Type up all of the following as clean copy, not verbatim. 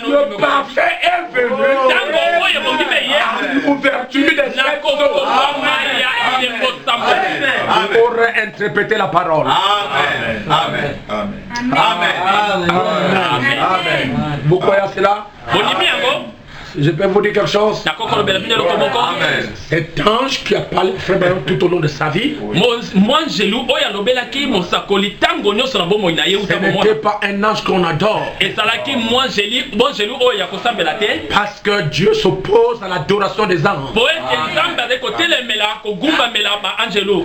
Le parfait est venu. L'ouverture des pour interpréter la parole. Amen. Amen. Amen. Amen. Amen. Amen. Vous croyez à cela? Je peux vous dire quelque chose. Cet ange qui a parlé tout au long de sa vie, ce n'était pas un ange qu'on adore. Parce que Dieu s'oppose à l'adoration des anges.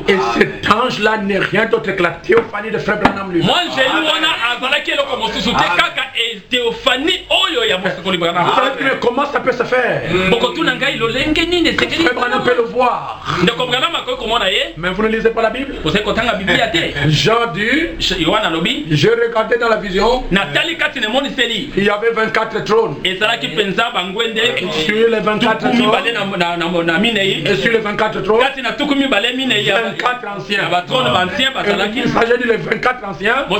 Et cet ange-là n'est rien d'autre que la théophanie de Frère Branham lui. Vous savez comment ça peut se faire? Frère Branham peut le voir. Mais vous ne lisez pas la Bible. Jean dit, je regardais dans la vision, il y avait 24 trônes. Et sur les 24 trônes, et sur les 24 trônes, 24 anciens. Il s'agit des 24 anciens. Ce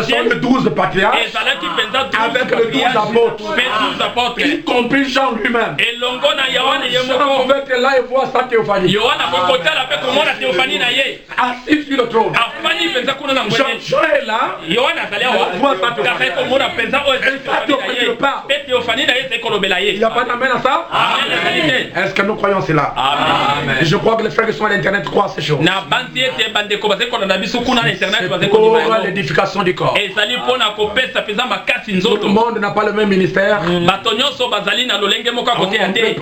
sont les 12 patriarches avec les 12 apôtres, y compris Jean lui-même. Jean pouvait être là et voir sa théophanie. Assis sur le trône. Jean est là. Il voit sa théophanie. Il n'y a pas d'amen à ça? Est-ce que nous croyons cela? Je crois que les frères qui sont à l'internet croient ces choses. C'est pour l'édification du corps. Tout le monde n'a pas le même ministère.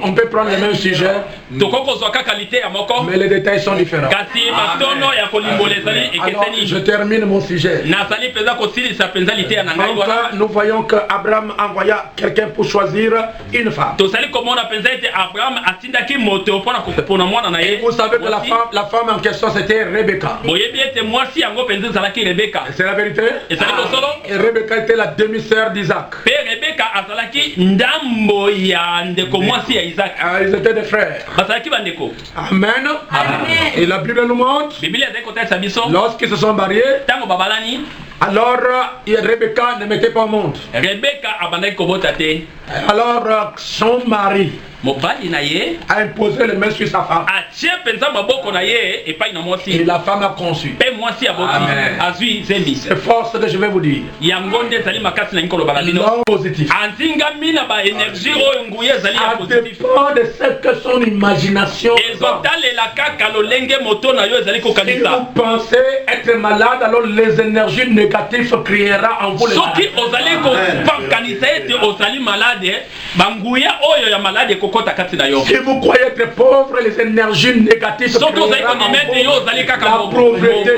On peut prendre le même sujet, mais les détails sont différents. Alors, je termine mon sujet. Nous voyons qu'Abraham envoya quelqu'un pour choisir une femme. Vous savez que la femme en question c'était Rebecca. C'est la vérité? Et Rebecca était la demi-sœur d'Isaac. Ils étaient des frères. Amen. Et la Bible nous montre, lorsqu'ils se sont mariés, alors Rebecca ne mettait pas au monde. Alors son mari a imposé les mains sur sa femme. Et la femme a conçu. C'est fort ce que je vais vous dire. L'homme positif. Ça dépend de ce que son imagination. Si vous pensez être malade, alors les énergies négatives créera en vous les malades. Si vous croyez être pauvre, les énergies négatives créera en vous la pauvreté.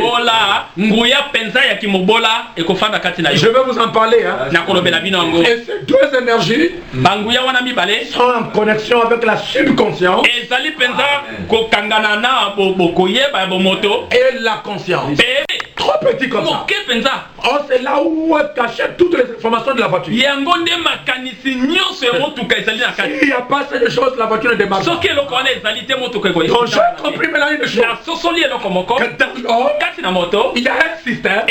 Je vais vous en parler. Et ces deux énergies sont en connexion avec la subconscience et la conscience. Trop petit comme ça. Oh, c'est là où est cachée toutes les informations de la voiture. S'il n'y a pas cette chose, la voiture ne démarre pas. Donc j'ai compris maintenant une chose. Que dans l'homme, il y a un système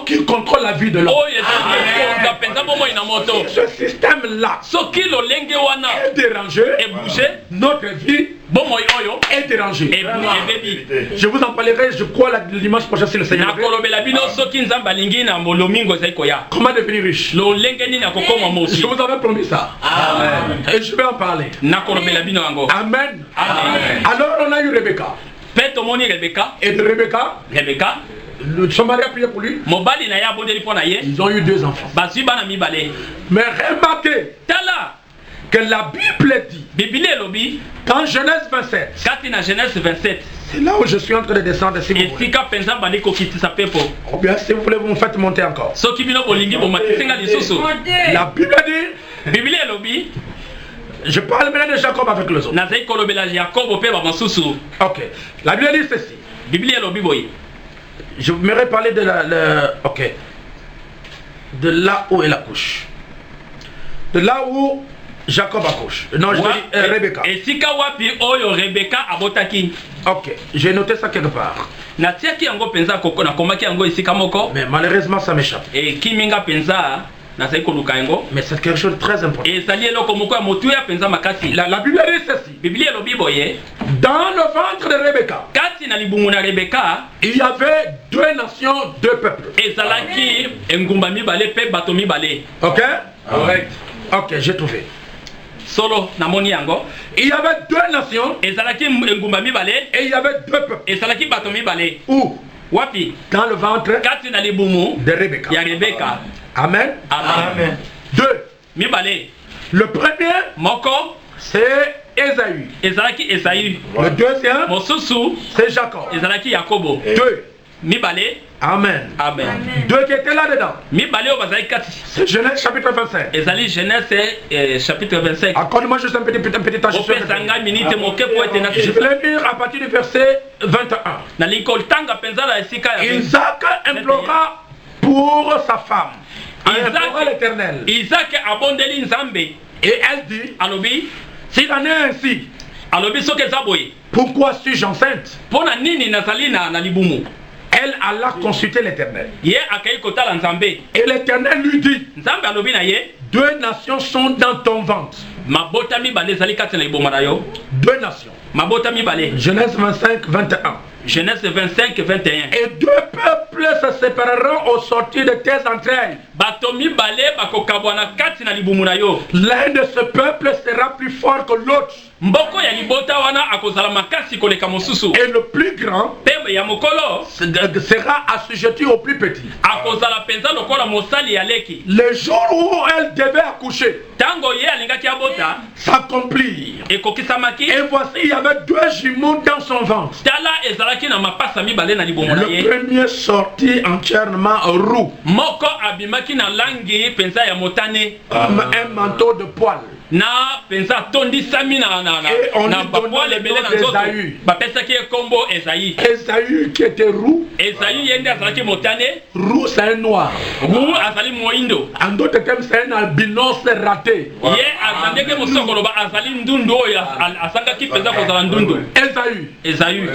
qui contrôle la vie de l'homme. Ce système-là est dérangé, notre vie est dérangé. Je vous en parlerai, je crois, le dimanche prochain, si le Seigneur veut. Comment devenir riche? Je vous avais promis ça. Amen. Et je vais en parler. Amen. Alors on a eu Rebecca. Et de Rebecca, son mari a prié pour lui. Ils ont eu 2 enfants. Mais remarquez que la Bible dit, dans Genèse 27, c'est là où je suis en train de descendre, si vous voulez. Ou bien si vous voulez, vous me faites monter encore. La Bible dit, je parle maintenant de Jacob avec les autres. Ok, la Bible dit ceci. Je voudrais parler de de là où elle accouche. De là où Jacob accouche. Non, je dis Rebecca. Ok, j'ai noté ça quelque part. Mais malheureusement, ça m'échappe. Mais c'est quelque chose de très important. La Bible dit ceci. Dans le ventre de Rebecca, il y avait 2 nations, 2 peuples. Ok? Ok, j'ai trouvé. Il y avait 2 nations et il y avait 2 peuples. Où? Dans le ventre de Rebecca. Amen. Amen. 2. Le premier, c'est Esaü. Le deuxième, c'est Jacob. 2. Amen. Amen. 2 qui étaient là-dedans. C'est Genèse chapitre 25. Chapitre 25. Accorde-moi juste un petit temps. Je vais le lire à partir du verset 21. Isaac implora pour sa femme. Isaac abondeli nzambe. Et elle dit, s'il en est ainsi, pourquoi suis-je enceinte? Elle alla consulter l'Éternel. Et l'Éternel lui dit, 2 nations sont dans ton ventre. 2 nations. Genèse 25, 21. Genèse 25, 21. Et 2 peuples se sépareront au sortir de tes entrailles. L'un de ce peuple sera plus fort que l'autre. Et le plus grand sera assujetti au plus petit. Le jour où elle devait accoucher s'accomplir. Et voici, il y avait 2 jumeaux dans son ventre. Le premier sortit entièrement roux. Un manteau de poils. Et on lui donnait Ésaü. Ésaü qui était roux. Roux, c'est un noir. En d'autres termes, c'est un albinos raté. Ésaü.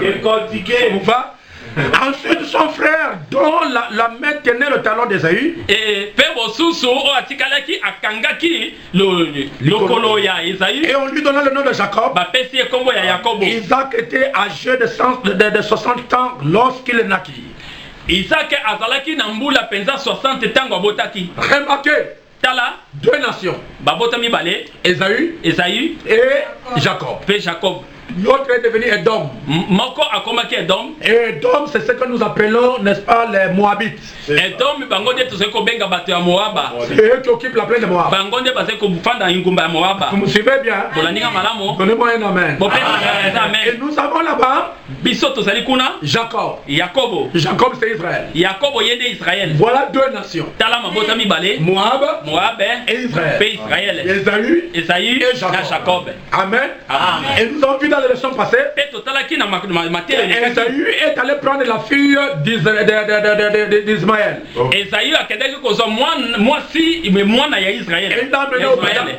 Vous va? Ensuite, son frère, dont la main tenait le talon d'Ésaü, et on lui donna le nom de Jacob. Isaac était âgé de 60 ans lorsqu'il naquit. Remarquez, 2 nations, Ésaü et Jacob. L'autre est devenu Edom. Et Edom, c'est ce que nous appelons, n'est-ce pas, les Moabites. C'est eux qui occupent la plaine de Moab. Vous me suivez bien? Donnez-moi un amen. Et nous avons là-bas Jacob. Jacob, c'est Israël. Voilà 2 nations. Moab et Israël. Ésaü et Jacob. Amen. Et nous avons vu dans les leçons passées, Ésaü est allé prendre la fille d'Ismaël. Et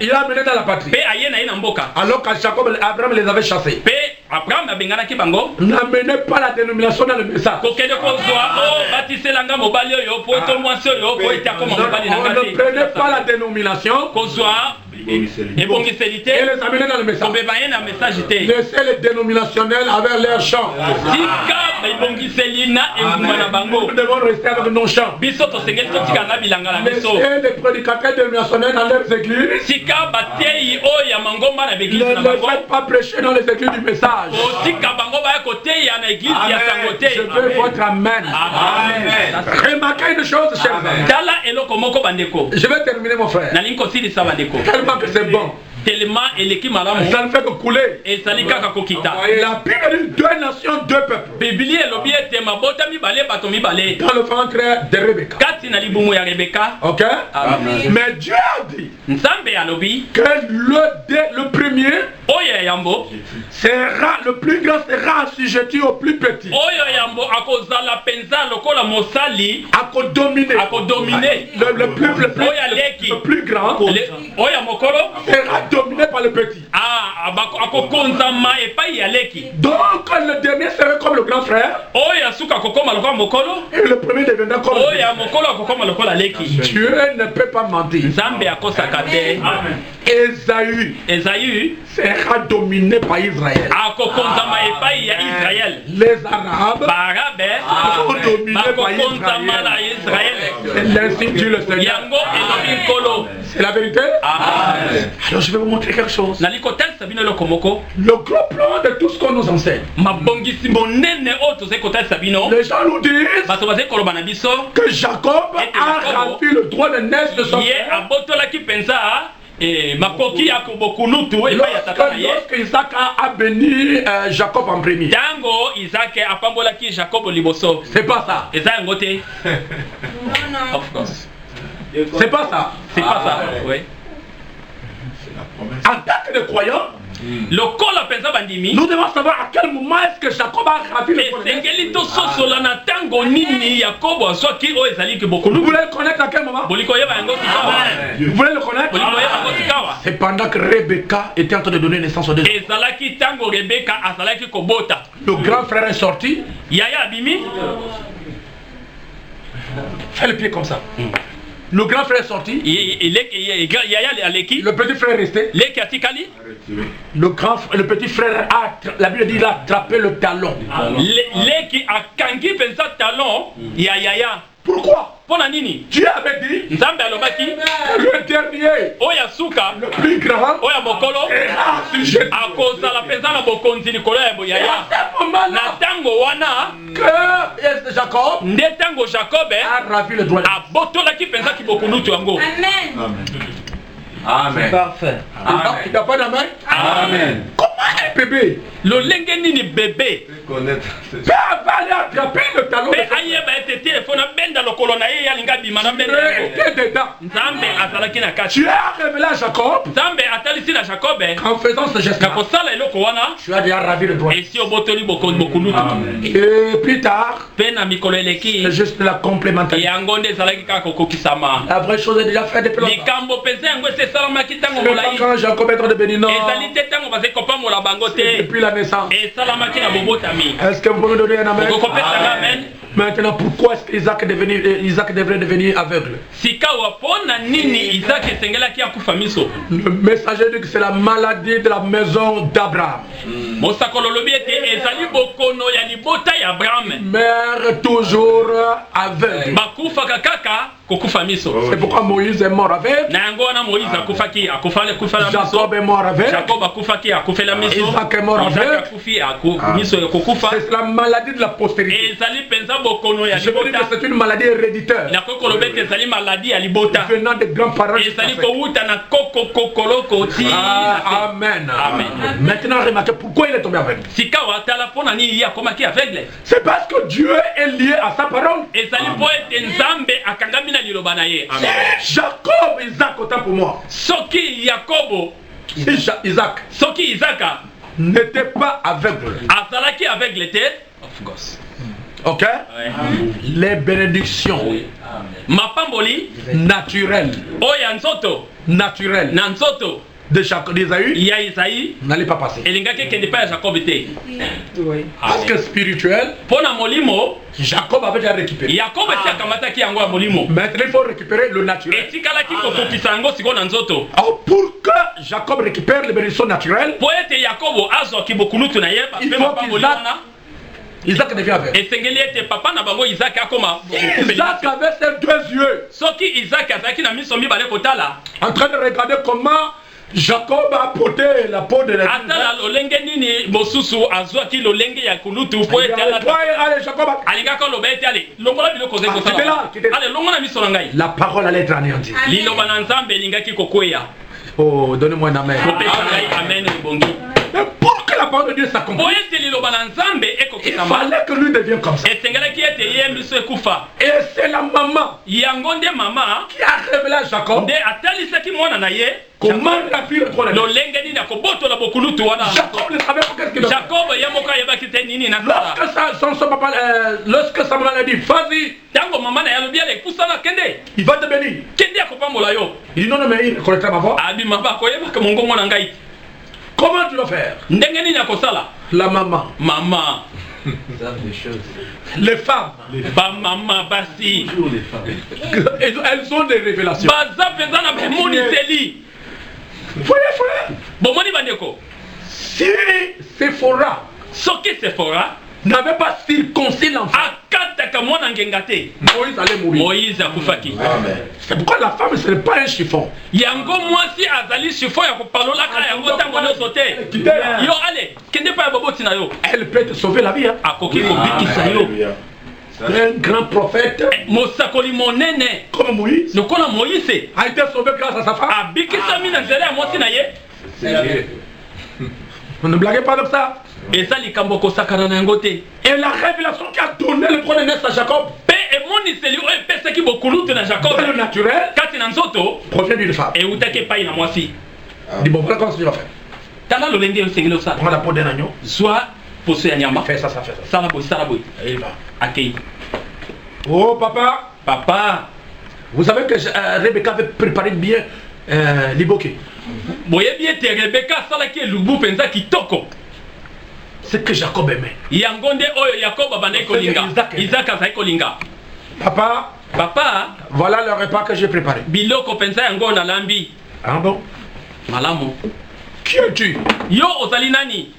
il l'a amené dans la patrie. Alors que Jacob et Abraham les avaient chassés. N'amenez pas la dénomination dans le message. On ne prenez pas la dénomination. ebongiselite et les amener dans le message. kobebaye na message te Laissez les dénominationnels avec leurs chants. tika ebongiseli na enguma na bango Nous devons rester avec nos chants. biso tosengeli totika na bilanga na biso Laissez les prédicateurs dénominationnels dans leurs églises. tika bateyi oyo ya mangomba na beglise Ne na les bango faites pas prêcher dans les églises du message. otika bango baya koteya na eglise ya sango te Je veux votre amen. Remarquez une chose, chers amis. tala eloko moko bandeko Je vais terminer, mon frère. nalingi kosilisa bandeko Tellement que c'est bon. tellement eleki malamu Ça ne fait que couler. ezali kaka kokita La Bible dit 2 nations, 2 peuples. biblia elobi ete mabota mibale bato mibale Dans le ventre de Rebecca. kati na libumu ya rebeka Ok? Mais Dieu a dit nzambe alobi que le premier oyo ya yambo sera, le plus grand sera assujetti au plus petit. oyo yambo akozala penza lokola mosali Akodominer. akodomine oyo aleki Le plus grand oyo ya mokolo sera dominé par le petit. akokonzama epai ya leki Donc le dernier sera comme le grand frère oyo ya suka akokoma lokola mokolo et le premier deviendra comme oyo le ya mokolo akokoma lokola leki Dieu ne peut pas mentir. nzambe akosaka te Esaü sera dominé par Israël. akokonzama epai ya israel Les Arabes baarabe seront dominés par bakokonzama na Israël. israel Ainsi dit le Seigneur. yango elobi nkolo C'est la vérité? Alors je vais vous montrer quelque chose. nali kotalisa bino eloko moko Le gros plan de tout ce qu'on nous enseigne. mabongisi monene oyo tozali kotalisa bino Les gens nous disent bato bazali koloba na biso que Jacob a rempli le droit de naissance de son ye frère. abotolaki mpenza makoki ya bokunutu epai ya tata na ye Lorsque Isaac a béni Jacob en premier. ntango isake apambolaki jacob liboso C'est pas ça. eza yango te Non. of course C'est pas ça. c'est pas ça oui En tant que des croyants, lokola mpenza bandimi nous devons savoir à quel moment est-ce que Jacob a rempli le droit de naissance. esengeli tososola na ntango nini yakobo azwaki oyo ezaliki Vous bokulu voulez le connaître à quel moment? bolingo oyeba yango sikawa Vous voulez le connaître? bolingo oyeba yango sikawa C'est pendant que Rebecca était en train de donner naissance aux deux. ezalaki ntango rebeka azalaki kobota Le grand frère est sorti. yaya abimi Fais le pied comme ça. Le grand frère est sorti. yaya aleki Le petit frère est resté. leki atikali Le petit frère la Bible dit, il a attrapé le talon. leki akangi mpenza talon ya yaya Pourquoi? mpo na nini Dieu avait dit, nzambe alobaki le dernier, oyo ya suka le plus grand, oyo ya mokolo sera sujet. akozala mpenza na bokonzi likolo ya Et à boyaya ce na moment-là, ntango wana que Jacob nde ntango jacobe a ravi le droit. abotolaki mpenza kibokunutu yango Amen. Amen. Parfait. Il n'y a pas d'amen? Amen. Comment un bébé lolenge nini bebe Connaître. peut aller attraper le talon de mpe son ayeba ete te efo nabenda lokolo na ye yalinga bima nabenda frère? yango Il était dedans. nzambe azalaki na kati Dieu a révélé à Jacob nzambe atalisi na jacobe qu'en faisant ce na geste-là, kosala eloko wana tu as déjà ravi le droit. esi obotoli bokunutu Et plus tard, mpe na mikolo eleki c'est juste la complémentarité. yango nde ezalaki kaka kokokisama La vraie chose est déjà faite depuis longtemps. likambo mpenza yango esi esalamaki ntango C'est pas molai quand Jacob est en train de bénir, non. ezali te ntango bazali kopambola bango te Depuis la naissance. esalamaki na bobotami Est-ce que vous pouvez me donner un amen? okokopesanga amen Maintenant, pourquoi est-ce qu'Isaac devrait devenir aveugle? sikawa mpo na nini isaki esengelaki akufa miso Le messager dit que c'est la maladie de la maison d'Abraham. mosakolo olobi ete ezali bokono ya libota ya abrahame Mère toujours aveugle. bakufaka kaka kokufa miso C'est pourquoi Moïse est mort aveugle. na yango wana moïse akufaki akufala miso Jacob est mort aveugle. jacob akufaki akufela miso Isaac est mort Isaac aveugle. akufi miso ekokufa C'est la maladie de la postérité. ezali mpenza bokono ya Je veux dire libota que c'est une maladie héréditaire. nakoki koloba ete ezali maladi ya libota Venant des grands-parents. ezali kowuta na kokoloko ti Amen. Amen. Maintenant, remarquez pourquoi il est tombé aveugle. sikawa tala mpo na nini ye akomaki aveugle C'est parce que Dieu est lié à sa parole. ezali mpo ete nzambe akangami na liloba na ye Jacob, Isaac, autant pour moi. soki yakobo Si Isaac soki izaka n'était pas aveugle, azalaki aveugle te ok? Les bénédictions mapamboli naturelles, oyo ya nzoto naturelles na nzoto d'Ésaü, il y a Isaïe, n'allait pas passer. et les gars qui ne pas Jacob était. Parce que spirituel, Pour la molimo, Jacob avait déjà récupéré. Jacob était à Kamata qui a molimo. Maintenant, il faut récupérer le naturel. Et si kala qui koko kisango siko nanzoto. Alors, pour que Jacob récupère les bénédictions naturelles, Pour être Jacob azo ki bokunutu na yeba, il pe faut papa molana. Isaac devient aveugle. Et sengeli était papa na bango Isaac akoma. Isaac avait ses deux yeux Soki Isaac azaki na miso mibale kotala. en train de regarder comment Jacob a porté la peau de la Atala lolenge nini mosusu azwaki lolenge ya kulutu po ete ala. Allez, Jacob. Alinga ko lobete ale. Longola biloko zeko sala. Ale longola miso na ngai. La parole allait être anéantie. Liloba na nzambe elingaki kokweya. Oh, donnez-moi un amen. Amen bongi. Mais pour que la parole de Dieu s'accomplisse, il fallait que lui devienne comme ça. Et c'est la maman qui a révélé à Jacob comment il a pris le trône. Jacob ne savait pas qu'est-ce qu'il a fait. Lorsque sa maman a dit, vas-y, il va te bénir. Il dit non, mais il connaîtra ma voix. Comment tu vas faire? La maman. Maman. Les femmes. Maman, basi. Elles ont des révélations. Voyez frère. Si Séphora n'avait pas circoncis l'enfant, Moïse allait mourir. Moïse a kufaki. C'est pourquoi la femme ce n'est pas un chiffon. Yango mwasi azali chiffon ya kopalola ka yango tango no sote. Yo ale, kende pa baboti na yo. Elle peut te sauver la vie. Akoki ko bikisa yo. Un grand prophète Mosakoli monene comme Moïse lokola Moïse a été sauvé grâce à sa femme. Abikisa mina nzela ya mwasi na ye. Ne blaguez pas avec ça. Et ça, les Kamboko Sakana Nangote. Et la révélation qui a donné le trône de à Jacob, le naturel, provient d'une femme. Et où t'es pas une moisi. Dis bon, voilà comment tu vas faire. T'as le lengue au ça. Prends la peau d'un agneau. Soit pour ce nyama. Fais ça, ça fait ça. Salaboy. Et il va. Akei. Oh papa. Papa. Vous savez que Rebecca avait préparé bien l'iboké. Voyez bien, Rebecca, ça là qui est l'ubu pensa qui toko. C'est que Jacob aimait. Yangonde oyo Jacob abane kolinga. Isaac a kolinga. Papa, voilà le repas que j'ai préparé. Biloko pensa yango na lambi. Ah bon? Malamu. Qui es-tu? Yo ozali nani?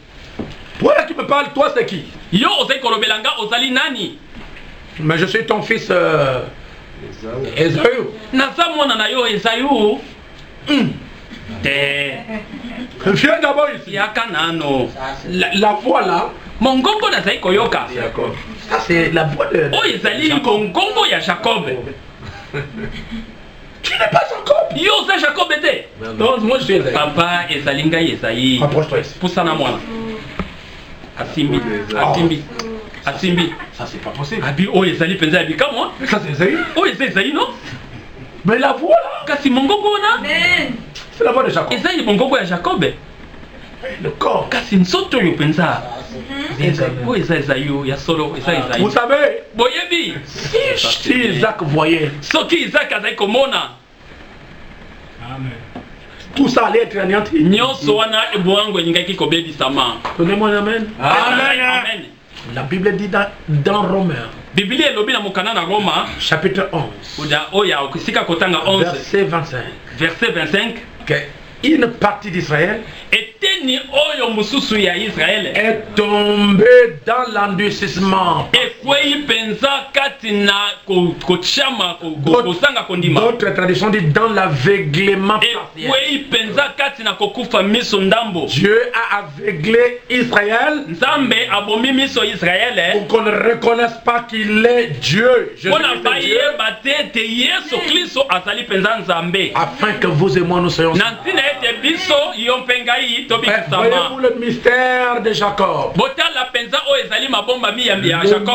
Voilà qui me parle, toi c'est qui? Yo ozali kolobelanga ozali nani? Mais je suis ton fils Esaü. Naza mwana na yo Esaü. Viens d'abord ici. Yaka nano. La voix là. Mongongo na zai koyoka. Ça c'est la voix de. Oh ezali mongongo ya Jacob. Tu n'es pas Jacob. Yo c'est Jacob était. Non, moi je suis Esaü. Papa ezali ngai Esaïe. Approche-toi ici. Poussa na mwana. Asimbi. Ça c'est pas possible. Abi oh ezali penza abi ka moi. Ça c'est Esaü. Oh Esaïe non? Mais la voix là. Kasi mongongo na. C'est la voix de Jacob. Esaïe mongongo ya Jacob. Le corps. Kasi nsoto yo penza. Oh Esaïe ya solo Esaïe. Vous savez, Boyebi. si Isaac voyait, Soki Isaac azai komona. Amen. Tout ça allait être anéanti. Nyonso wana ebwango elingaki kobebisama. Donnez-moi un amen. Amen. La Bible dit dans Romains, Biblia elobi na mokana na Roma chapitre 11, uda oya okisika kotanga 11 verset 25, verset 25 que une partie d'Israël eteni oyo mususu ya Israël est tombée dans l'endurcissement. ekwei penza kati na kochama kosanga kondima. D'autres traditions disent dans l'aveuglement partiel. Ekwei penza kati na kokufa miso ndambo. Dieu a aveuglé Israël Nzambe abomi miso Israël pour qu'on ne reconnaisse pas qu'il est Dieu. Pona bayeba te Yesu Kristo azali penza Nzambe. Afin que vous et moi nous soyons. Voyez-vous le mystère de Jacob? Le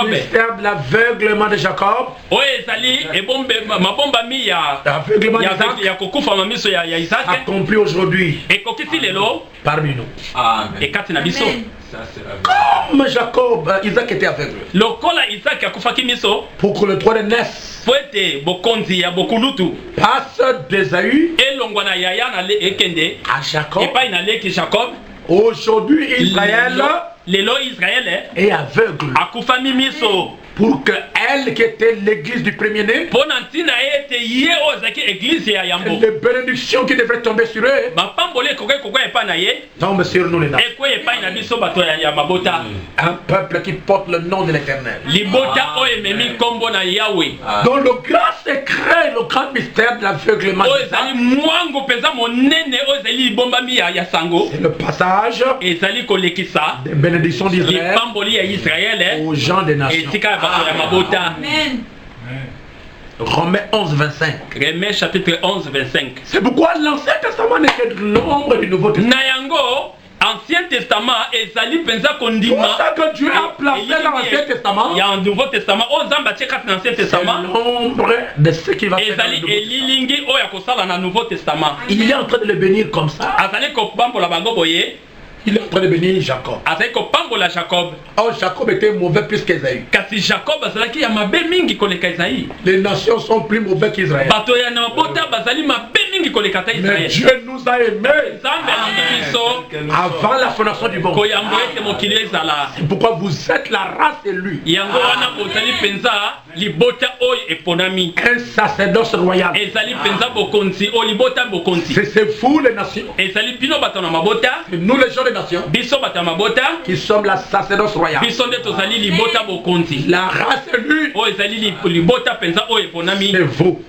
mystère de l'aveuglement de Jacob. L'Aveuglement accompli aujourd'hui parmi nous. Amen. Comme Comme Jacob, Isaac était aveugle. Pour que le trône naisse. Passe d'Ésaü à Jacob. Aujourd'hui, Israël est aveugle. Pour que elle, qui était l'église du premier-né, les bénédictions qui devraient tomber sur eux, tombent sur nous les nations. Un peuple qui porte le nom de l'Éternel. Dans le grand secret, le grand mystère de l'aveuglement, c'est le passage des bénédictions d'Israël aux gens des nations. Amen. Romains 11, 25. Romains chapitre 11, 25. C'est pourquoi l'Ancien Testament n'est que l'ombre du Nouveau Testament. Ancien Testament, Ezali pensa qu'on dit. C'est pour ça que Dieu a placé dans l'Ancien Testament. Il y a un Nouveau Testament. Dans l'Ancien Testament. L'ombre de ce qui va faire dans le Nouveau Testament. Il est en train de le bénir comme ça. Il est en train de bénir Jacob. Oh, Jacob était mauvais plus qu'Ésaü. Les nations sont plus mauvais qu'Israël. Mais Dieu nous a aimés avant la fondation du monde. C'est pourquoi vous êtes la race élue. Un sacerdoce royal. C'est vous les nations. Et nous les gens des nations qui sommes la sacerdoce royale. La race élue, c'est vous.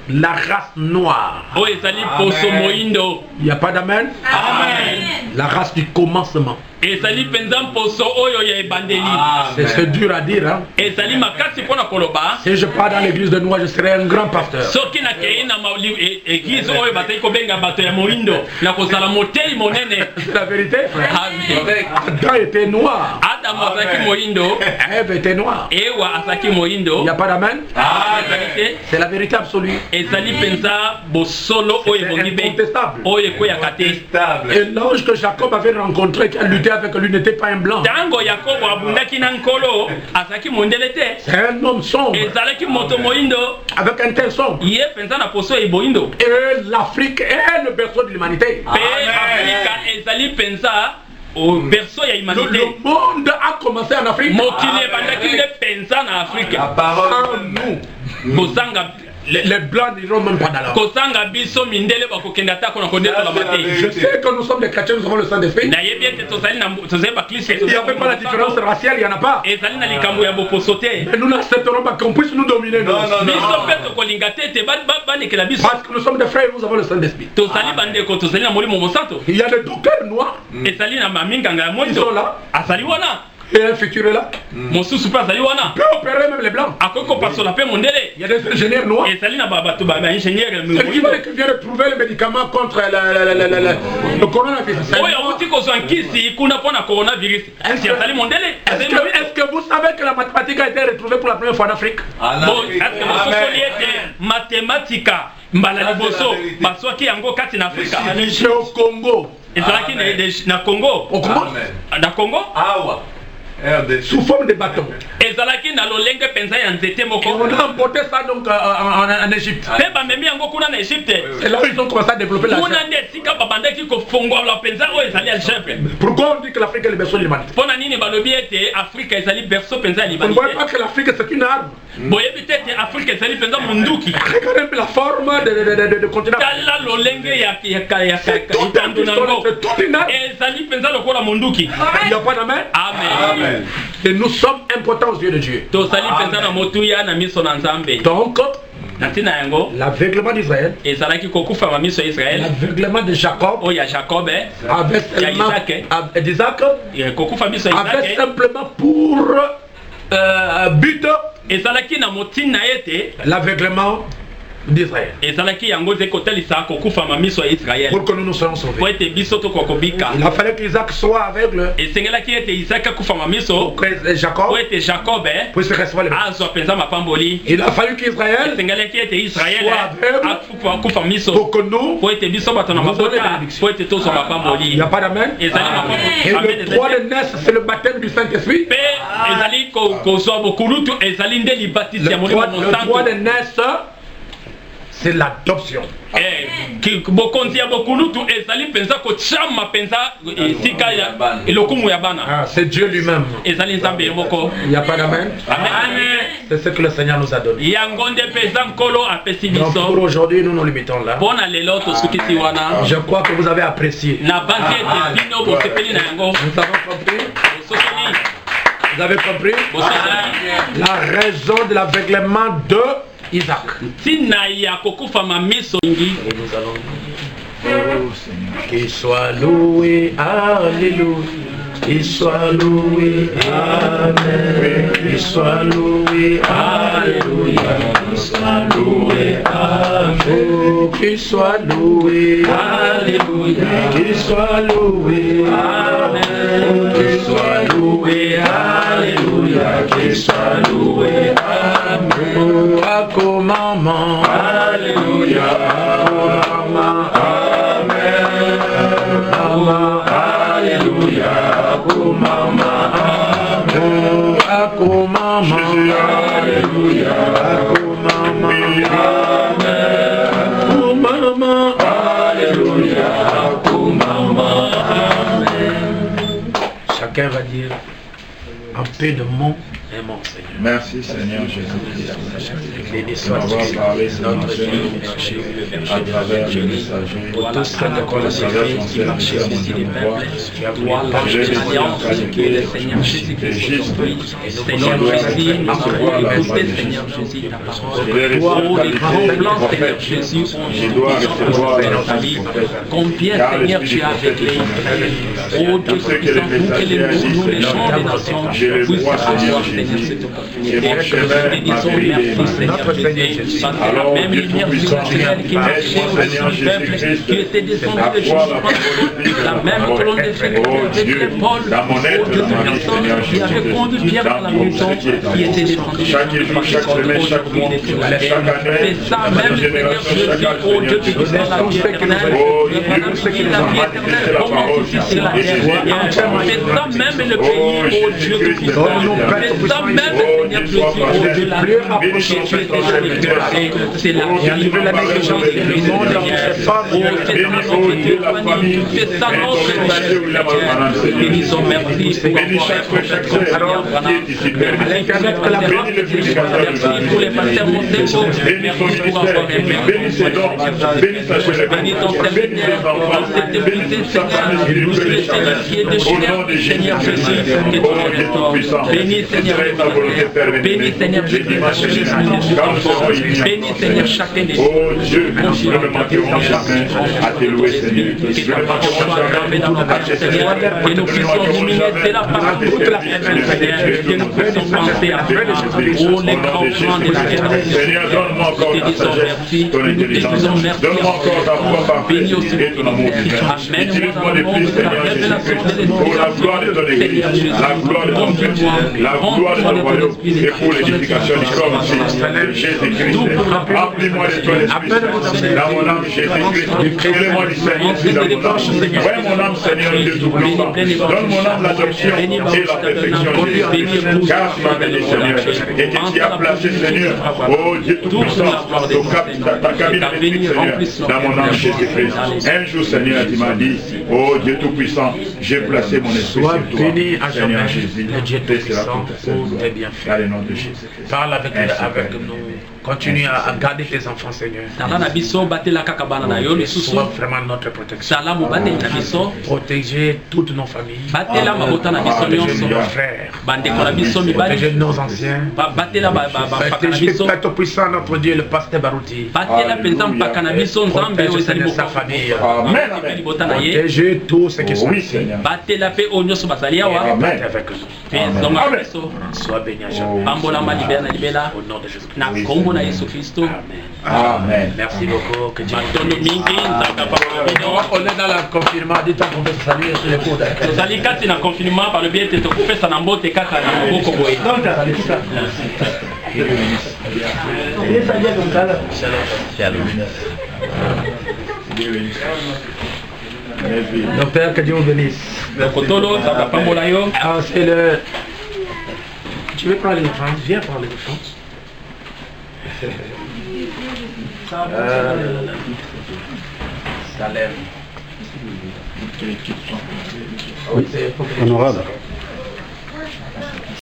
La race noire. Il n'y a pas d'amen. La race du commencement. C'est dur à dire, hein? Si je pars dans l'église de Noir, je serai un grand pasteur. C'est la vérité, frère. Adam était noir. Ève était noire. Il n'y a pas d'amen. C'est la vérité absolue. C'est incontestable. Et l'ange que Jacob avait rencontré, qui a lutté avec lui, n'était pas un blanc. C'est un homme sombre. Avec un teint sombre. Et l'Afrique est le berceau de l'humanité. Le monde a commencé en Afrique. La parole nous. Les blancs n'iront même pas dans la Je sais que nous sommes des chrétiens, nous avons le Saint-Esprit. Il n'y avait pas la différence raciale, il n'y en a pas. Mais nous n'accepterons pas qu'on puisse nous dominer. Parce que nous sommes des frères et nous avons le Saint-Esprit. Il y a des docteurs noirs. Ils sont là. Et un futur est là. Peut opérer même les blancs. Il y a des ingénieurs noirs. C'est qui vient de trouver le médicament contre le coronavirus. Est-ce que vous savez que la mathématique a été retrouvée pour la première fois en Afrique? C'est au Congo. Au Congo? Sous forme de bâton. Et on a emporté ça donc en Égypte. C'est là où ils ont commencé à développer la chair. Pourquoi on dit que l'Afrique est le berceau de l'humanité? On ne voit pas que l'Afrique c'est une arme. Regardez un peu la forme de continent. C'est tout une arme. Il n'y a pas d'amen. Amen. Et nous sommes importants aux yeux de Dieu. Donc, l'aveuglement d'Israël, l'aveuglement de Jacob, d'Isaac, avait simplement pour but l'aveuglement d'Israël. Pour que nous nous soyons sauvés. Il a fallu qu'Isaac soit aveugle. Pour que Jacob puisse recevoir les bénédictions. Il a fallu qu'Israël soit aveugle pour que nous donnions les bénédictions. Il n'y a pas d'amen. Et le droit de naissance, c'est le baptême du Saint-Esprit. Le droit de naissance, c'est l'adoption. C'est Dieu lui-même. Il n'y a pas d'amen. C'est ce que le Seigneur nous a donné. Donc pour aujourd'hui, nous nous limitons là. Je crois que vous avez apprécié. Nous avons compris. Vous avez compris la raison de l'aveuglement de Isaac. Et nous allons qu'il soit loué, alléluia. Qu'il soit loué, amen. Qu'il soit loué, alléluia. Qu'il soit loué, amen. Qu'il soit loué, alléluia. Qu'il soit loué, amen. Qu'il soit loué, alléluia. Qu'il soit loué, amen. Ako maman, alléluia. Ako maman, amen. Maman, alléluia. Ako maman, amen. Ako maman, alléluia. Ako maman, amen. Ako maman, alléluia. Ako maman, amen. Chacun va dire un peu de mon et mon Seigneur. Merci Seigneur Jésus-Christ. Béni soit-il notre Dieu à travers le messager. Pour tous ceux qui marchaient ici les peuples, tu as voulu parler de l'alliance que le Seigneur Jésus-Christ construit. Seigneur Jésus, nous avons écouté Seigneur Jésus ta parole. Toi, oh les grands plans Seigneur Jésus, dans ta vie. Combien Seigneur tu as réglé Israël. Oh Dieu puissant, pour que les gens des nations puissent avoir Seigneur cette opportunité. Nous disons merci Seigneur Jésus. Parce que la même lumière universelle qui marchait au-dessus du peuple, qui était descendue de Jésus, la même colonne de feu avec l'épaule au Dieu de personne qui avait conduit Pierre dans la maison, qui était descendue de Jésus. C'est ça même Seigneur Jésus, au Dieu qui est dans la vie éternelle, la vie éternelle comme ici sur la terre. C'est ça même le pays, au Dieu qui est dans c'est ça même Seigneur Jésus, au Dieu la plus rapprochée, tu étais dans les déclarés. C'est la vie, la négligence, c'est le monde, c'est ça notre Dieu, c'est ça notre Dieu. Bénissons, merci pour avoir un prophète comme Seigneur Branham. Merci pour les pasteurs Montégo, merci pour avoir un béni ton séminaire, pour cette église, Seigneur, nous le Seigneur qui est déchiré, Seigneur Jésus, que tu restaures. Bénis Seigneur les pasteurs, bénis Seigneur Jésus, bénis Seigneur chacun des oh Dieu, nous ne manquerons jamais à te louer Seigneur. Que ta parole soit gravée dans nos cœurs Seigneur, que nous puissions diminuer la parole toute la semaine Seigneur, que nous puissions penser à oh les grands plans de la rédemption. Seigneur, donne-moi encore ta sagesse, ton intelligence, donne-moi encore ta foi parfaite et ton amour. Utilise-moi les plus Seigneur Jésus-Christ pour la gloire de ton Église, la gloire de ton Père, la gloire de ton royaume et pour l'édification du corps de Jésus-Christ. Remplis-moi de ton esprit dans mon âme Jésus-Christ. Crée-moi du Seigneur dans mon âme. Ouais mon âme Seigneur Dieu tout-puissant. Donne mon âme l'adoption et la perfection Jésus. Car tu m'as béni Seigneur et que tu as placé Seigneur, oh Dieu tout-puissant, ta cabine magnifique Seigneur dans mon âme Jésus-Christ. Un jour Seigneur tu m'as dit, oh Dieu tout-puissant, j'ai placé mon esprit sur toi. Seigneur Jésus, fais cela pour ta Seigneur. Dans le nom de Jésus-Christ. Parle avec nous. Continue à garder tes enfants, Seigneur. Sois vraiment notre protection. Protéger toutes nos familles. Protéger nos frères. Protéger nos anciens. Protéger Père puissant notre Dieu, le pasteur Barouti. Protéger sa famille. Protéger tous ceux qui sont ici. Avec nous. Sois béni à jamais. Au nom de Jésus-Christ. na Yesu Kristo. Amen. Merci beaucoup. Que Dieu Matondo mingi nzaka pa bino. on est dans le confinement. Dites à qu'on peut se saluer sur les coudes. Tozali kati na confinement par le biais de tokopesa na mbote kaka na maboko boye. Notre Père, que Dieu vous bénisse. Kotolo zaka pambola yo. Ah, c'est le... Tu veux prendre les France? Viens prendre les France. Salem. Honorable.